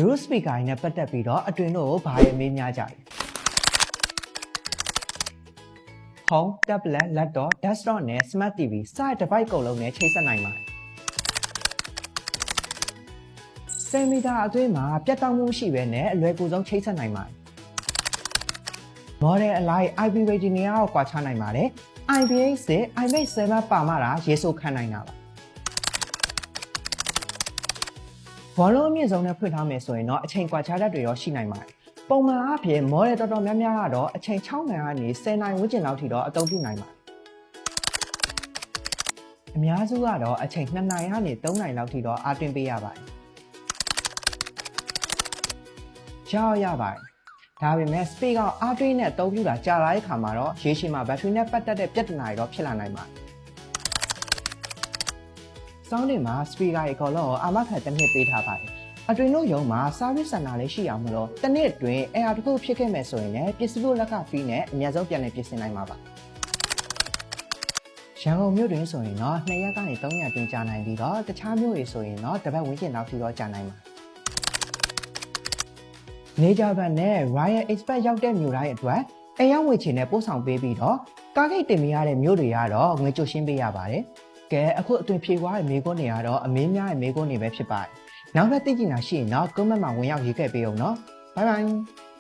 Euro speaker နဲ့ပတ်သက်ပြီးတော့အတွင်တို့ဘာရဲ့မေးများကြလဲ Home, tablet, laptop, desktop နဲ့ smart TV စတဲ့ device ကုန်လုံးနဲ့ချိတ်ဆက်နိုင်ပါတယ်10 မီတာအတွင်းမှာပြတ်တောက်မှုရှိပဲနဲ့အလွယ်ကူဆုံးချိတ်ဆက်နိုင်ပါတယ် model အလိုက် IP rating တွေကတော့ကွာခြားနိုင်ပါတယ် IPX နဲ့ IPX7 ပါမှတာရေဆိုးခံနိုင်တာပါဘောလုံးအမြင့်ဆုံးနဲ့ဖွင့်ထားမယ်ဆိုရင်တော့အချိန်ကွာခြားတတ်တွေရောရှိနိုင်ပါတယ်ပုံမှန်အားဖြင့် model တော်တော်များများကတော့အချိန်6နိုင်ကနေ10နိုင်ဝန်းကျင်လောက်ထိတော့အသုံးပြုနိုင်ပါတယ်အများစုကတော့အချိန်2နိုင်ကနေ3နိုင်လောက်ထိတော့အားသွင်းပေးရပါတယ်ရပါတယ်ဒါပေမဲ့ speed ကအားသွင်းနဲ့အသုံးပြုတာကြာလာတဲ့အခါမှာတော့ရေရှည်မှာ battery နဲ့ပတ်သက်တဲ့ပြဿနာတွေတော့ဖြစ်လာနိုင်ပါတယ်စောင်းတွေမှာ speaker တွေအကုန်လုံးကိုအာမခံတစ်နှစ်ပေးထားပါတယ်အတွင်တို့ရုံမှာ service center လေးရှိအောင်မလို့တစ်နှစ်အတွင်း error တစ်ခုဖြစ်ခဲ့မယ်ဆိုရင်လည်းပစ္စည်းဖို့လက်က fee နဲ့အများဆုံးပြန်လည်ပြင်ဆင်နိုင်မှာပါရန်ကုန်မြို့တွင်ဆိုရင်တော့2ရက်ကနေ3ရက်အတွင်းကြာနိုင်ပြီးတော့တခြားမြို့တွေဆိုရင်တော့တစ်ပတ်ဝန်းကျင်လောက်ထိတော့ကြာနိုင်ပါတယ်နေကြဘက်နဲ့ Royal Express ရောက်တဲ့မြို့တိုင်းအတွက်အိမ်ရောက်ငွေချေနဲ့ပို့ဆောင်ပေးပြီးတော့ကားဂိတ်တင်မရတဲ့မြို့တွေကတော့ငွေကြိုရှင်းပေးရပါတယ်။ကဲအခုအတွင်ဖြေသွားတဲ့မိကုန်းတွေကတော့အမင်းများရဲ့မိကုန်းတွေပဲဖြစ်ပါတယ်။နောက်ထပ်သိချင်တာရှိရင်တော့ comment မှာဝင်ရောက်ရေးခဲ့ပေးအောင်နော်။ Bye bye